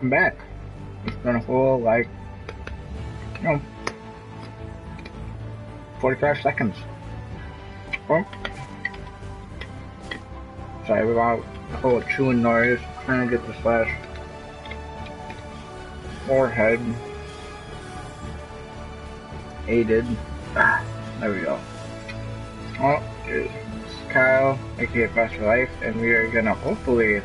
I'm back. It's been a whole, like, you know, 45 seconds. Oh. Sorry about the whole chewing noise. Trying to get this last forehead aided. Ah, there we go. Oh, here's Kyle, aka Fast for Life, and we are gonna hopefully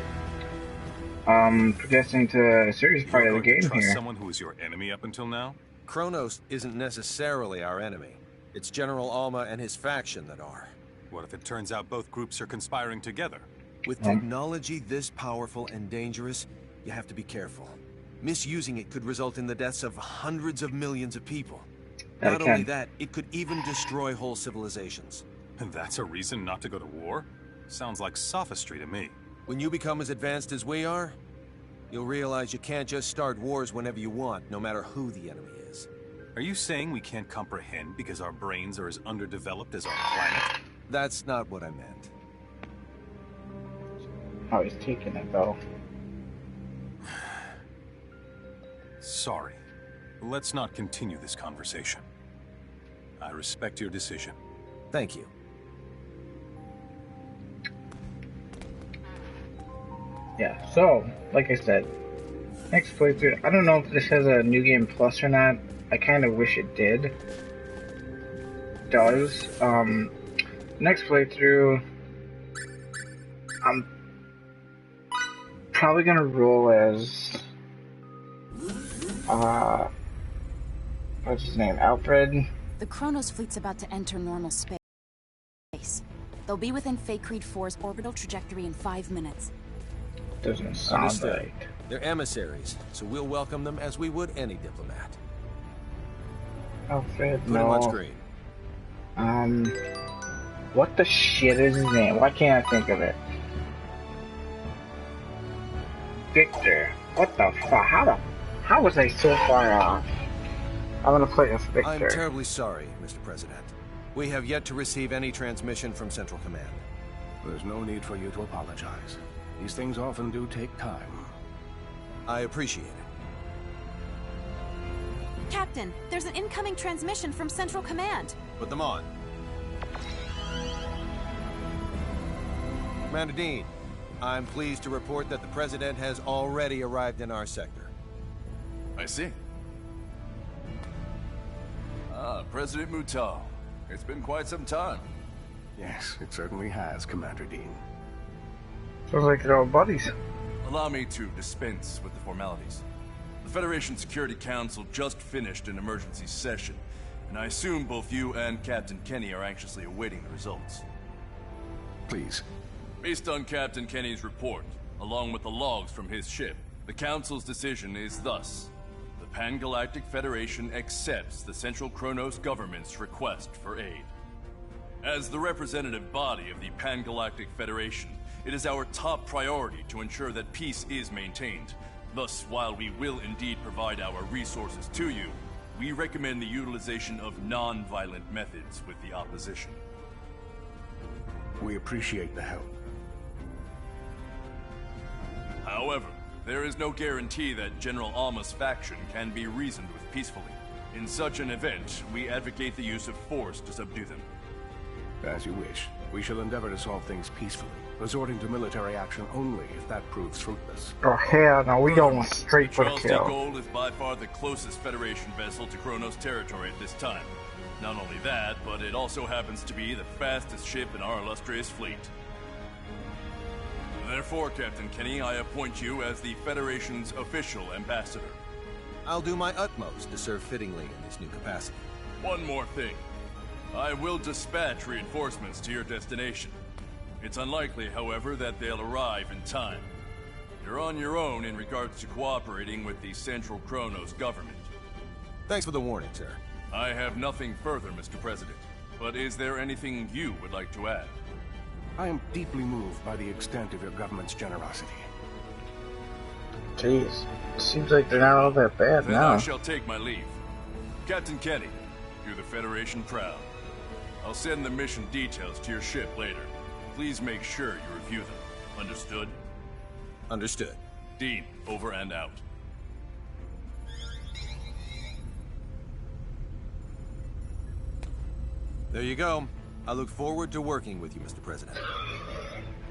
progressing to a serious part of the game here. Someone who was your enemy up until now? Kronos isn't necessarily our enemy. It's General Alma and his faction that are. What if it turns out both groups are conspiring together? With technology this powerful and dangerous, you have to be careful. Misusing it could result in the deaths of hundreds of millions of people. Not only that, it could even destroy whole civilizations. And that's a reason not to go to war? Sounds like sophistry to me. When you become as advanced as we are, you'll realize you can't just start wars whenever you want, no matter who the enemy is. Are you saying we can't comprehend because our brains are as underdeveloped as our planet? That's not what I meant. How he's taking it, though. Sorry. Let's not continue this conversation. I respect your decision. Thank you. Yeah, so, like I said, next playthrough, I don't know if this has a New Game Plus or not. I kind of wish it did. Does. Next playthrough, I'm probably gonna roll as, what's his name, Alfred? The Kronos fleet's about to enter normal space. They'll be within Fake Creed 4's orbital trajectory in 5 minutes. Doesn't sound right. They're emissaries, so we'll welcome them as we would any diplomat. Alfred, Put him on screen. What the shit is his name? Why can't I think of it? Victor. What the fuck? How was I so far off? I'm gonna play as Victor. I'm terribly sorry, Mr. President. We have yet to receive any transmission from Central Command. There's no need for you to apologize. These things often do take time. I appreciate it. Captain, there's an incoming transmission from Central Command. Put them on. Commander Dean, I'm pleased to report that the President has already arrived in our sector. I see. President Muttal. It's been quite some time. Yes, it certainly has, Commander Dean. Sounds like they're all buddies. Allow me to dispense with the formalities. The Federation Security Council just finished an emergency session, and I assume both you and Captain Kenny are anxiously awaiting the results. Please. Based on Captain Kenny's report, along with the logs from his ship, the Council's decision is thus. The Pan-Galactic Federation accepts the Central Kronos government's request for aid. As the representative body of the Pan-Galactic Federation, it is our top priority to ensure that peace is maintained. Thus, while we will indeed provide our resources to you, we recommend the utilization of non-violent methods with the opposition. We appreciate the help. However, there is no guarantee that General Alma's faction can be reasoned with peacefully. In such an event, we advocate the use of force to subdue them. As you wish. We shall endeavor to solve things peacefully, resorting to military action only if that proves fruitless. Oh hell no, we going straight for the Charles kill. D. Gold is by far the closest Federation vessel to Kronos territory at this time. Not only that, but it also happens to be the fastest ship in our illustrious fleet. Therefore, Captain Kenny, I appoint you as the Federation's official ambassador. I'll do my utmost to serve fittingly in this new capacity. One more thing. I will dispatch reinforcements to your destination. It's unlikely, however, that they'll arrive in time. You're on your own in regards to cooperating with the Central Kronos government. Thanks for the warning, sir. I have nothing further, Mr. President. But is there anything you would like to add? I am deeply moved by the extent of your government's generosity. Jeez, seems like they're not all that bad Then now. I shall take my leave. Captain Kenny, do the Federation proud. I'll send the mission details to your ship later. Please make sure you review them. Understood? Understood. Dean, over and out. There you go. I look forward to working with you, Mr. President.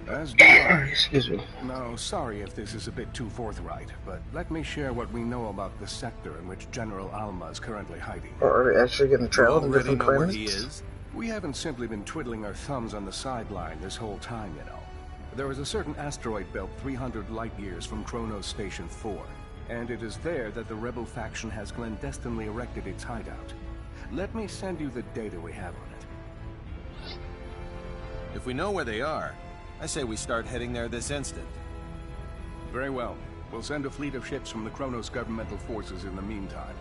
As do I. Excuse me. Now, sorry if this is a bit too forthright, but let me share what we know about the sector in which General Alma is currently hiding. Or are we actually going to travel to different know where planets? he is? We haven't simply been twiddling our thumbs on the sideline this whole time, you know. There is a certain asteroid belt 300 light-years from Kronos Station 4, and it is there that the rebel faction has clandestinely erected its hideout. Let me send you the data we have on it. If we know where they are, I say we start heading there this instant. Very well. We'll send a fleet of ships from the Kronos governmental forces in the meantime.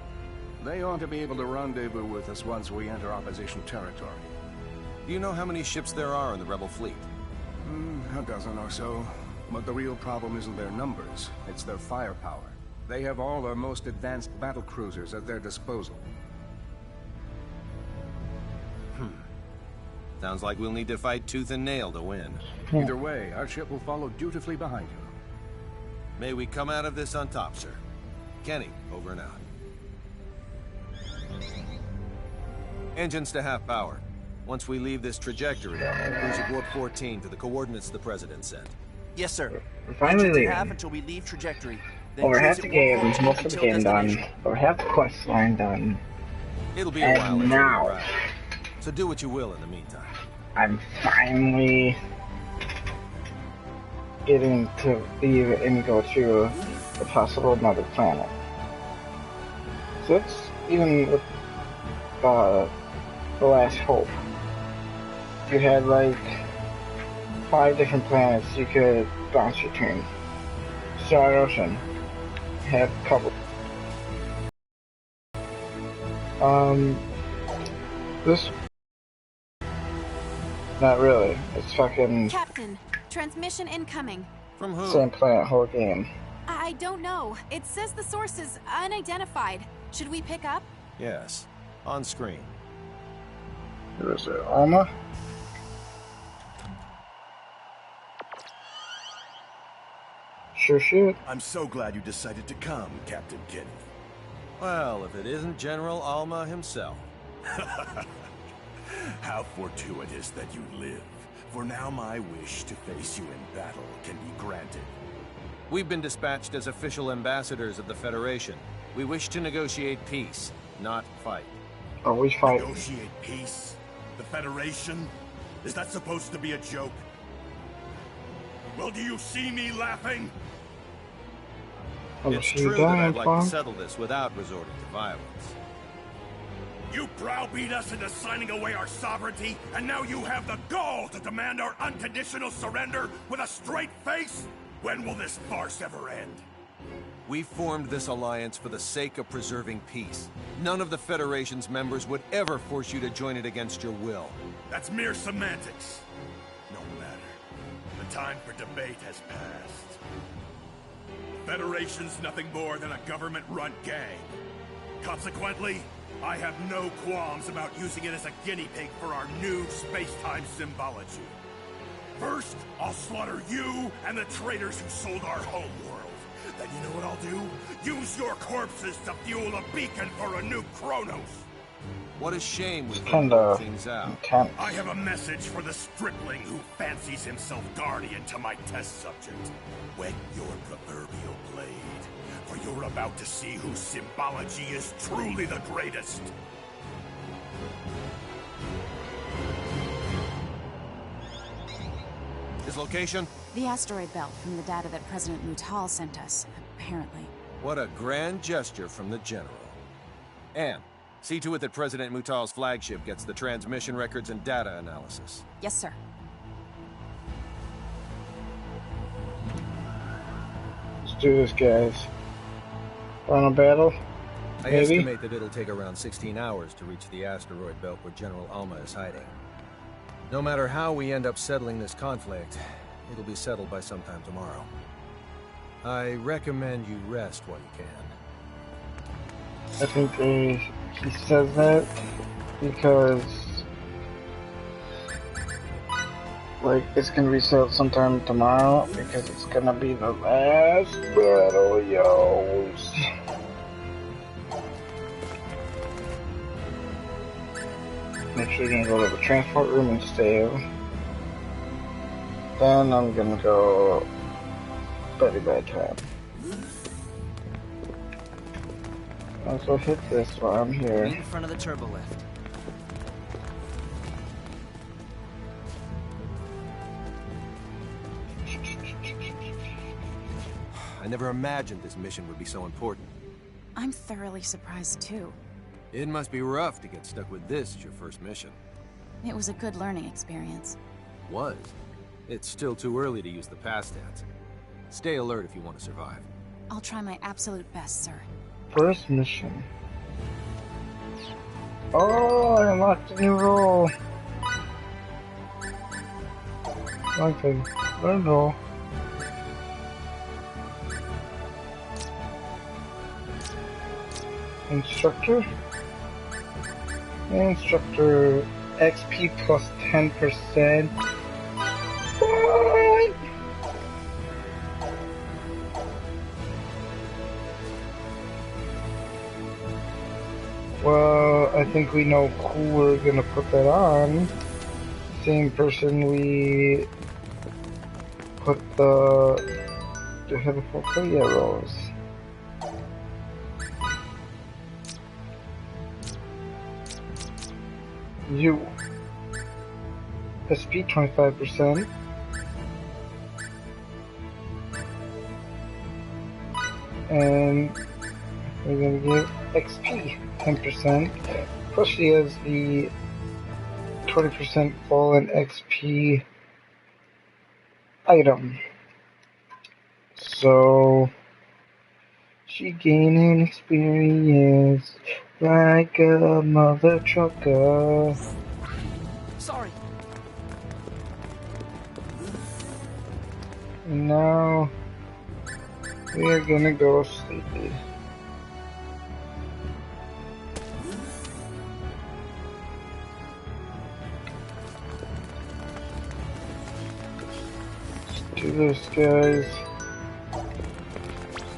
They ought to be able to rendezvous with us once we enter opposition territory. Do you know how many ships there are in the rebel fleet? A dozen or so. But the real problem isn't their numbers, it's their firepower. They have all our most advanced battle cruisers at their disposal. Sounds like we'll need to fight tooth and nail to win. Either way, our ship will follow dutifully behind you. May we come out of this on top, sir. Kenny, over and out. Engines to half power. Once we leave this trajectory, cruise at warp 14 to the coordinates the President sent. Yes, sir. We're finally leaving. Half until we leave trajectory. Then Over half cruise the at warp game, 14 most of the until game done. destination. Over half the quest line done. It'll be a And while until we now- arrive. So do what you will in the meantime. I'm finally getting to leave and go to a possible another planet. So it's even with the last hope. You had like 5 different planets you could bounce between. Star Ocean had a couple. This. Not really. It's fucking Captain, transmission incoming. From who? same planet whole game. I don't know. It says the source is unidentified. Should we pick up? Yes. On screen. Who is it? Alma? Sure should. I'm so glad you decided to come, Captain Kenny. Well, if it isn't General Alma himself. How fortuitous that you live. For now my wish to face you in battle can be granted. We've been dispatched as official ambassadors of the Federation. We wish to negotiate peace, not fight. Always fight. Negotiate peace? The Federation? Is that supposed to be a joke? Well, do you see me laughing? It's true that I'd like to settle this without resorting to violence. You browbeat us into signing away our sovereignty, and now you have the gall to demand our unconditional surrender with a straight face? When will this farce ever end? We formed this alliance for the sake of preserving peace. None of the Federation's members would ever force you to join it against your will. That's mere semantics. No matter. The time for debate has passed. The Federation's nothing more than a government-run gang. Consequently, I have no qualms about using it as a guinea pig for our new space-time symbology. First, I'll slaughter you and the traitors who sold our homeworld. Then you know what I'll do? Use your corpses to fuel a beacon for a new Kronos. What a shame we Kinda couldn't work things out. intense. I have a message for the stripling who fancies himself guardian to my test subject. Wet your proverbial blade, for you're about to see whose symbology is truly the greatest. His location? The asteroid belt from the data that President Mutal sent us, apparently. What a grand gesture from the General. Anne, see to it that President Mutal's flagship gets the transmission records and data analysis. Yes, sir. Let's do this, guys. Final battle? I Maybe? estimate that it'll take around 16 hours to reach the asteroid belt where General Alma is hiding. No matter how we end up settling this conflict, it'll be settled by sometime tomorrow. I recommend you rest while you can. I think he says that because like it's gonna be settled sometime tomorrow because it's gonna be the last battle, yos. Make sure you're gonna go to the transport room and save. Then I'm gonna go very bad time. Also hit this while I'm here. In front of the turbo lift. I never imagined this mission would be so important. I'm thoroughly surprised too. It must be rough to get stuck with this as your first mission. It was a good learning experience. Was. It's still too early to use the pass stats. Stay alert if you want to survive. I'll try my absolute best, sir. First mission. Oh, I unlocked a new role. Okay, learn role. Instructor. Instructor XP plus 10%. What? Well, I think we know who we're gonna put that on. Same person we put the head of portfolio roles. You. SP 25%. And we're gonna give XP 10%. Plus she has the 20% fallen XP item. So she gaining experience like a mother trucker. Sorry. And now we are gonna go sleepy. Let's do this, guys.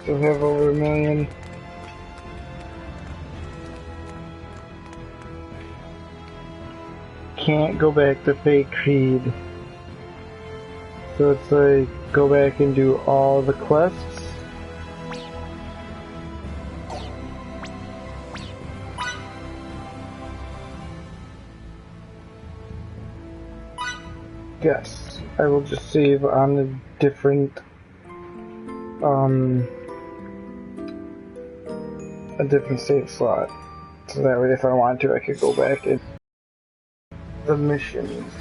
Still have over 1 million. Can't go back to Fake Creed. So it's like, go back and do all the quests. Yes, I will just save on a different, a different save slot. So that way if I want to, I could go back and the missions.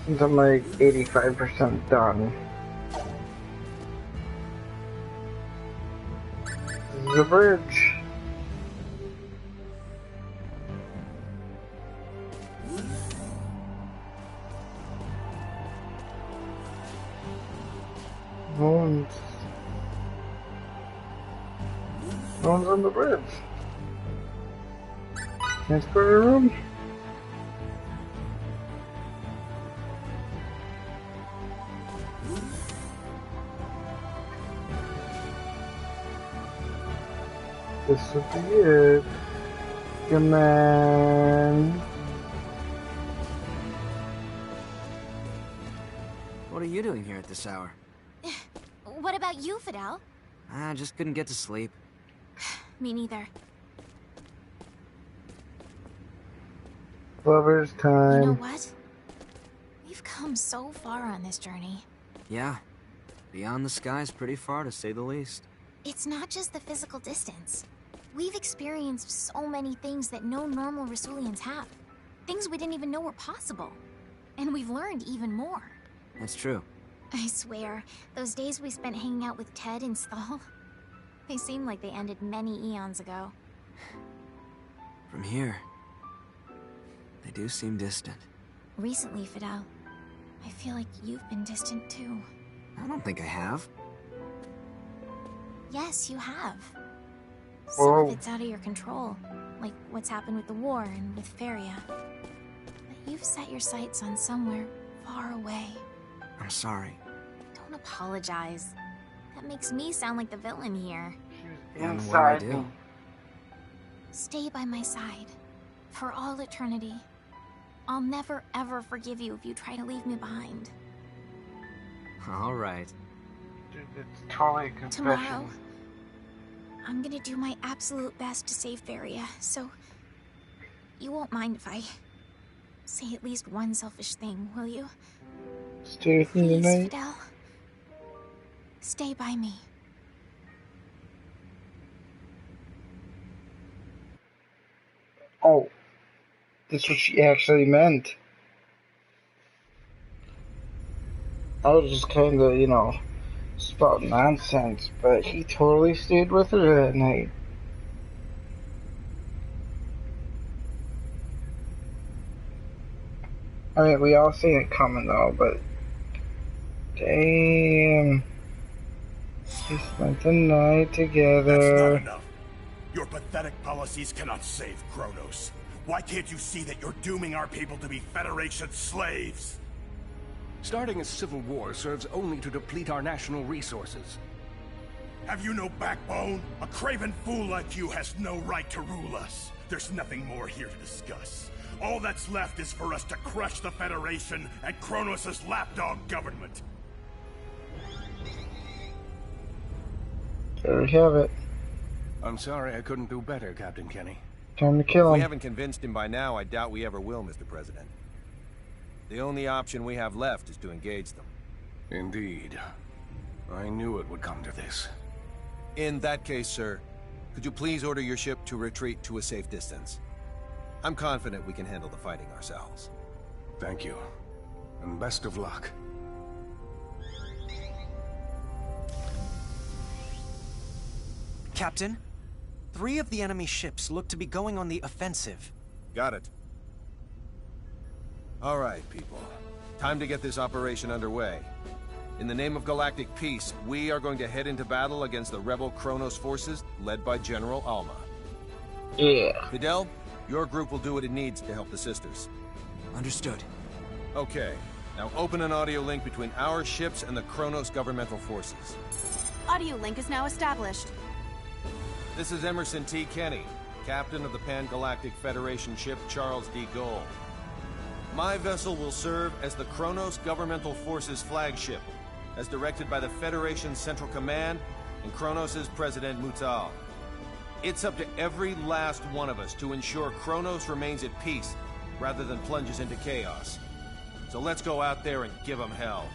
Since I'm like 85% done. This is the bridge. No one's on the bridge. Transporter room? This would be it. Come on. What are you doing here at this hour? What about you, Fidel? I just couldn't get to sleep. Me neither. Lover's time. You know what? We've come so far on this journey. Yeah. Beyond the sky's pretty far, to say the least. It's not just the physical distance. We've experienced so many things that no normal Rasulians have. Things we didn't even know were possible. And we've learned even more. That's true. I swear, those days we spent hanging out with Ted and Stahl, they seem like they ended many eons ago. From here, they do seem distant. Recently, Fidel, I feel like you've been distant too. I don't think I have. Yes, you have. Some of it's out of your control, like what's happened with the war and with Feria. But you've set your sights on somewhere far away. I'm sorry. Don't apologize. That makes me sound like the villain here. And what do I do? Stay by my side. For all eternity. I'll never ever forgive you if you try to leave me behind. All right. Dude, it's totally a confession. Tomorrow, I'm gonna do my absolute best to save Varia, so you won't mind if I say at least one selfish thing, will you? Stay with me Please, tonight. Fidel. Stay by me. Oh, that's what she actually meant. I was just kind of, spouting nonsense, but he totally stayed with her that night. I mean, we all seen it coming though, but damn, they spent the night together. That's not enough. Your pathetic policies cannot save Kronos. Why can't you see that you're dooming our people to be Federation slaves? Starting a civil war serves only to deplete our national resources. Have you no backbone? A craven fool like you has no right to rule us. There's nothing more here to discuss. All that's left is for us to crush the Federation and Kronos' lapdog government. There we have it. I'm sorry I couldn't do better, Captain Kenny. Time to kill If we him. haven't convinced him by now, I doubt we ever will, Mr. President. The only option we have left is to engage them. Indeed. I knew it would come to this. In that case, sir, could you please order your ship to retreat to a safe distance? I'm confident we can handle the fighting ourselves. Thank you. And best of luck. Captain, 3 of the enemy ships look to be going on the offensive. Got it. All right, people. Time to get this operation underway. In the name of galactic peace, we are going to head into battle against the rebel Kronos forces led by General Alma. Yeah. Fidel, your group will do what it needs to help the sisters. Understood. Okay. Now open an audio link between our ships and the Kronos governmental forces. Audio link is now established. This is Emerson T. Kenny, captain of the Pan-Galactic Federation ship Charles D. Gold. My vessel will serve as the Kronos Governmental Forces flagship, as directed by the Federation's Central Command and Kronos' President Mutal. It's up to every last one of us to ensure Kronos remains at peace, rather than plunges into chaos. So let's go out there and give them hell.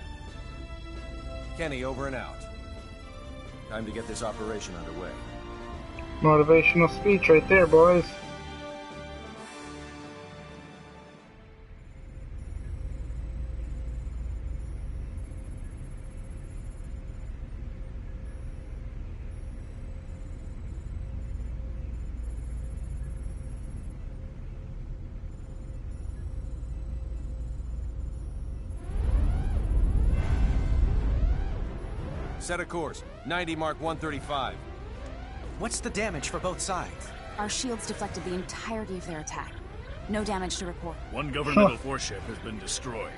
Kenny, over and out. Time to get this operation underway. Motivational speech right there, boys. Set a course. 90 Mark 135. What's the damage for both sides? Our shields deflected the entirety of their attack. No damage to report. One governmental warship has been destroyed.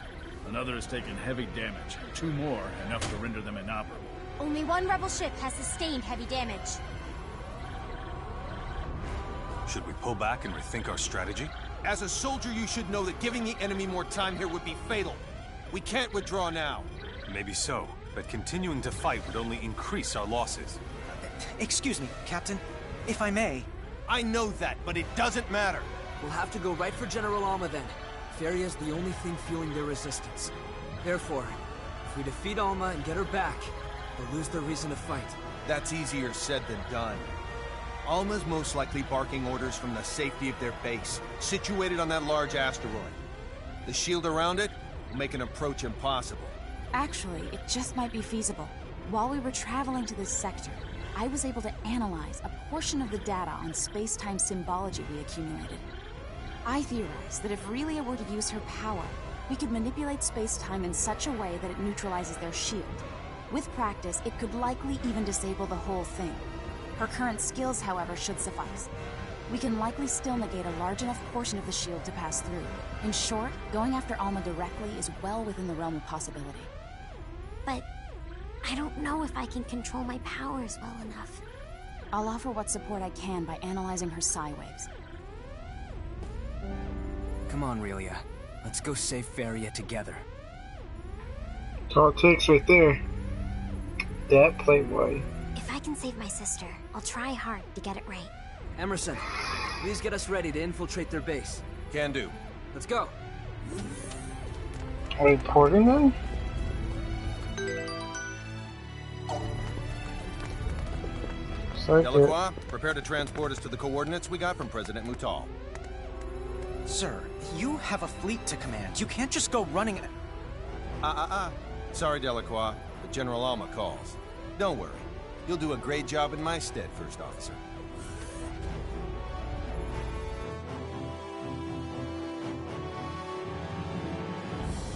Another has taken heavy damage, and 2 more enough to render them inoperable. Only 1 rebel ship has sustained heavy damage. Should we pull back and rethink our strategy? As a soldier, you should know that giving the enemy more time here would be fatal. We can't withdraw now. Maybe so, but continuing to fight would only increase our losses. Excuse me, Captain. If I may... I know that, but it doesn't matter. We'll have to go right for General Alma then. Faria's the only thing fueling their resistance. Therefore, if we defeat Alma and get her back, they'll lose their reason to fight. That's easier said than done. Alma's most likely barking orders from the safety of their base, situated on that large asteroid. The shield around it will make an approach impossible. Actually, it just might be feasible. While we were traveling to this sector, I was able to analyze a portion of the data on space-time symbology we accumulated. I theorized that if Relia were to use her power, we could manipulate space-time in such a way that it neutralizes their shield. With practice, it could likely even disable the whole thing. Her current skills, however, should suffice. We can likely still negate a large enough portion of the shield to pass through. In short, going after Alma directly is well within the realm of possibility. But I don't know if I can control my powers well enough. I'll offer what support I can by analyzing her psi waves. Come on, Relia. Let's go save Feria together. That's all it takes right there. That Playboy. If I can save my sister, I'll try hard to get it right. Emerson, please get us ready to infiltrate their base. Can do. Let's go. Are we porting them? Delacroix, prepare to transport us to the coordinates we got from President Mutal. Sir, you have a fleet to command. You can't just go running... Sorry, Delacroix, but General Alma calls. Don't worry. You'll do a great job in my stead, First Officer.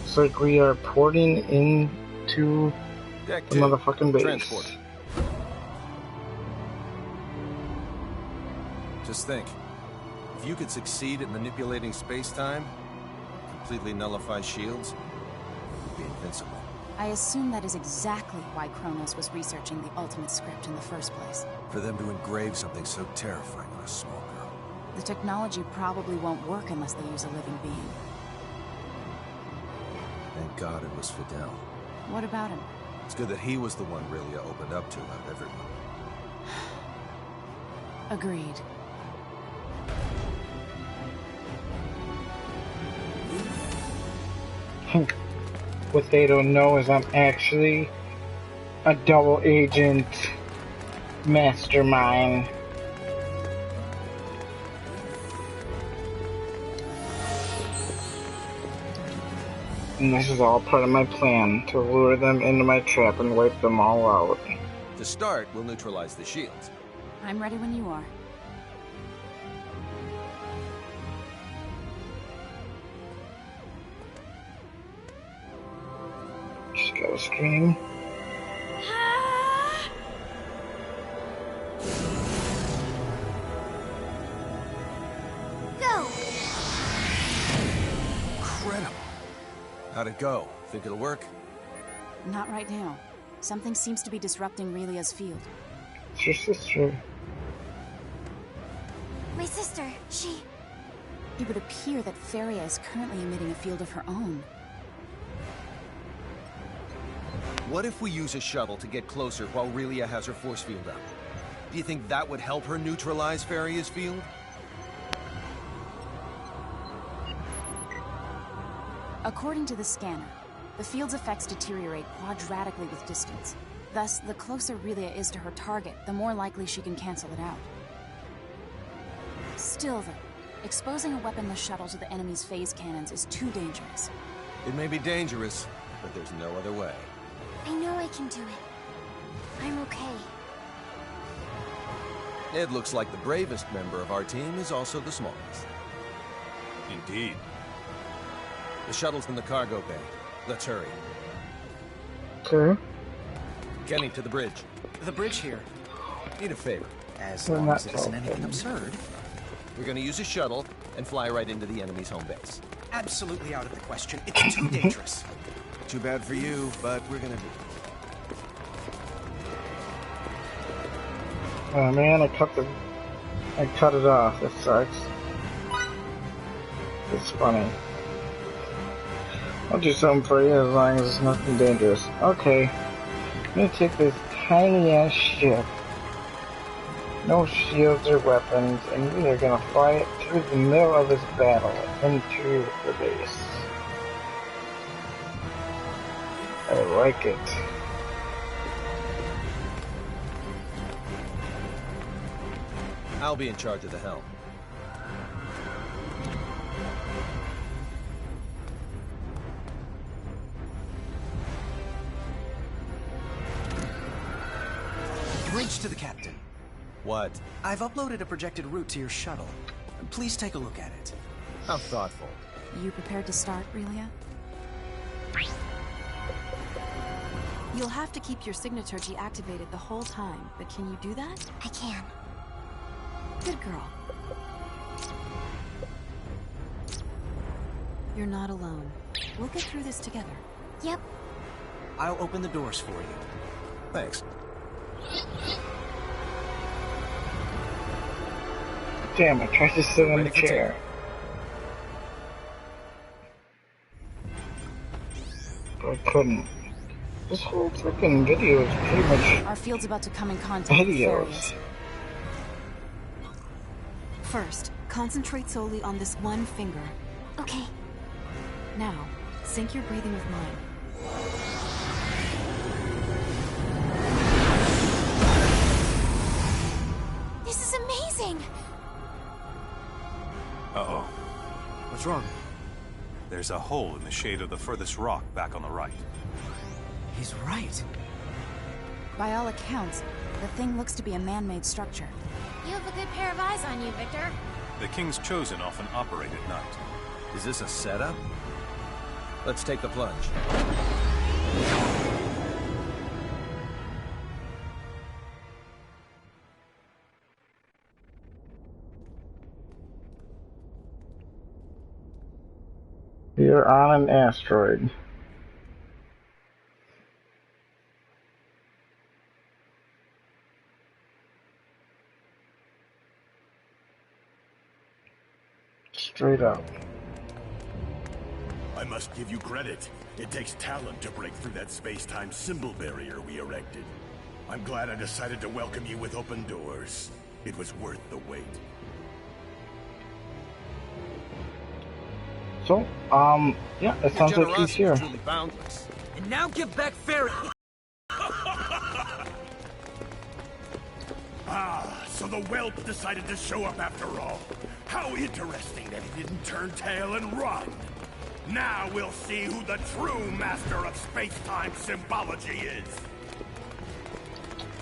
It's like we are porting into Deck the 2. motherfucking base. Transport. Just think. If you could succeed at manipulating space-time, completely nullify shields, you'd be invincible. I assume that is exactly why Kronos was researching the ultimate script in the first place. For them to engrave something so terrifying on a small girl. The technology probably won't work unless they use a living being. Thank God it was Fidel. What about him? It's good that he was the one Relia opened up to out of everyone. Agreed. What they don't know is I'm actually a double agent mastermind. And this is all part of my plan, to lure them into my trap and wipe them all out. To start, we'll neutralize the shields. I'm ready when you are. Just gotta scream. Go! Incredible. How'd it go? Think it'll work? Not right now. Something seems to be disrupting Relia's field. It's your sister. My sister, she... It would appear that Feria is currently emitting a field of her own. What if we use a shuttle to get closer while Relia has her force field up? Do you think that would help her neutralize Feria's field? According to the scanner, the field's effects deteriorate quadratically with distance. Thus, the closer Relia is to her target, the more likely she can cancel it out. Still, though, exposing a weaponless shuttle to the enemy's phase cannons is too dangerous. It may be dangerous, but there's no other way. I know I can do it. I'm okay. It looks like the bravest member of our team is also the smallest. Indeed. The shuttle's in the cargo bay. Let's hurry. Okay. Kenny, to the bridge. The bridge here. Need a favor. As We're long not as it isn't anything talking. absurd. We're gonna use a shuttle and fly right into the enemy's home base. Absolutely out of the question. It's too dangerous. Too bad for you, but we're gonna do it. Oh man, I cut it off. That sucks. It's funny. I'll do something for you as long as it's nothing dangerous. Okay. I'm gonna take this tiny ass ship. No shields or weapons, and we are gonna fly it through the middle of this battle into the base. I like it. I'll be in charge of the helm. Bridge to the captain. What? I've uploaded a projected route to your shuttle. Please take a look at it. How thoughtful. You prepared to start, Relia? You'll have to keep your signature activated the whole time, but can you do that? I can. Good girl. You're not alone. We'll get through this together. Yep. I'll open the doors for you. Thanks. Damn, I tried to sit in the Ready for chair. I couldn't. This whole freaking video is pretty much our field's about to come in contact with videos. First, concentrate solely on this one finger. Okay. Now, sync your breathing with mine. This is amazing! Uh-oh. What's wrong? There's a hole in the shade of the furthest rock back on the right. He's right. By all accounts, the thing looks to be a man-made structure. You have a good pair of eyes on you, Victor. The King's Chosen often operate at night. Is this a setup? Let's take the plunge. You're on an asteroid. Straight up. I must give you credit. It takes talent to break through that space-time symbol barrier we erected. I'm glad I decided to welcome you with open doors. It was worth the wait. So, yeah, it sounds like he's here. Truly boundless. And now give back Fairy. Ah, so the whelp decided to show up after all. How interesting that he didn't turn tail and run. Now we'll see who the true master of space-time symbology is.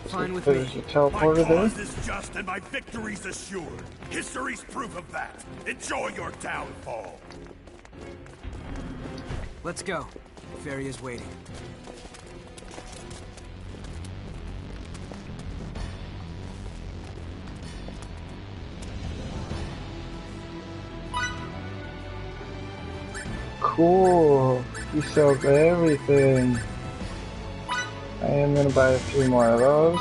Fine with There's me. a teleporter My cause there. is just and my victory's assured. History's proof of that. Enjoy your downfall. Let's go. Fairy is waiting. Cool. He sells everything. I am gonna buy a few more of those.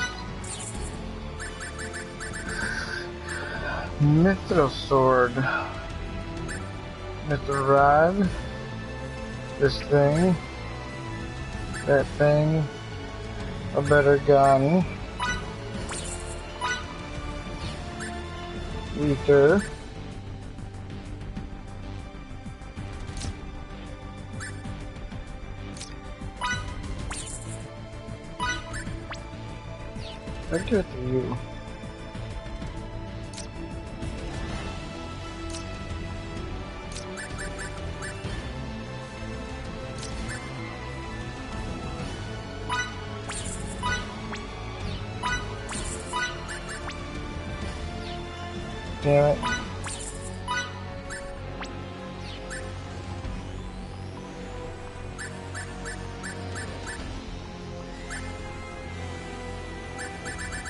Mithril sword. Mithril rod. This thing. That thing. A better gun. Ether. I'll give it to you. Damn it.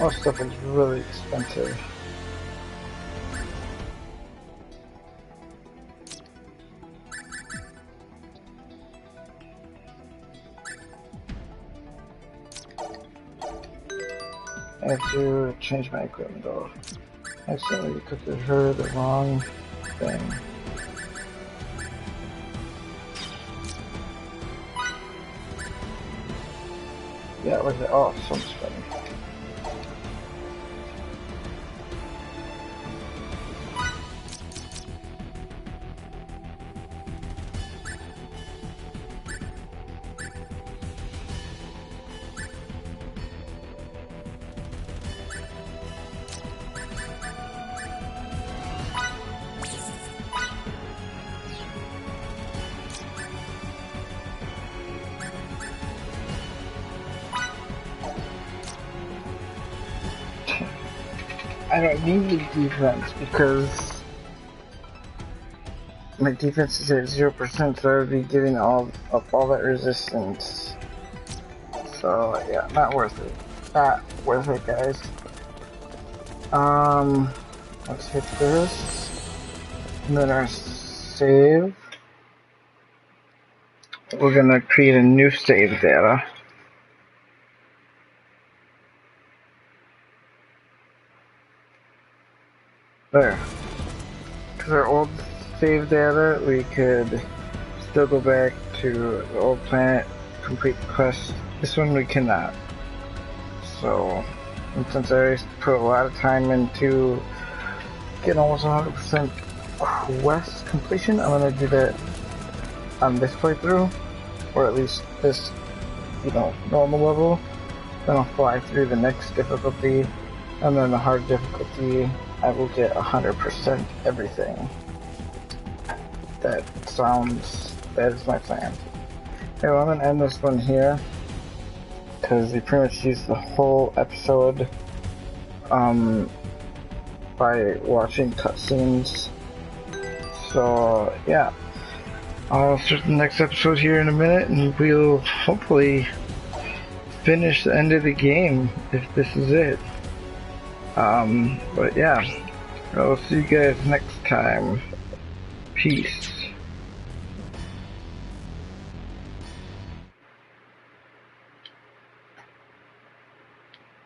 All stuff is really expensive. I have to change my equipment though. I accidentally clicked her the wrong thing. Yeah, was it? Oh, so much better. I don't need defense because my defense is at 0%, so I would be giving up all that resistance. So yeah, not worth it. Not worth it, guys. Let's hit this, and then our save. We're gonna create a new save data. There. Because our old save data, we could still go back to the old planet complete the quest. This one we cannot. So, and since I put a lot of time into getting almost 100% quest completion, I'm gonna do that on this playthrough, or at least this, you know, normal level. Then I'll fly through the next difficulty, and then the hard difficulty, I will get 100% everything. That is my plan. Okay, well, I'm gonna end this one here, because we pretty much used the whole episode, by watching cutscenes. So, yeah. I'll start the next episode here in a minute, and we'll hopefully finish the end of the game, if this is it. But yeah, I'll see you guys next time. Peace.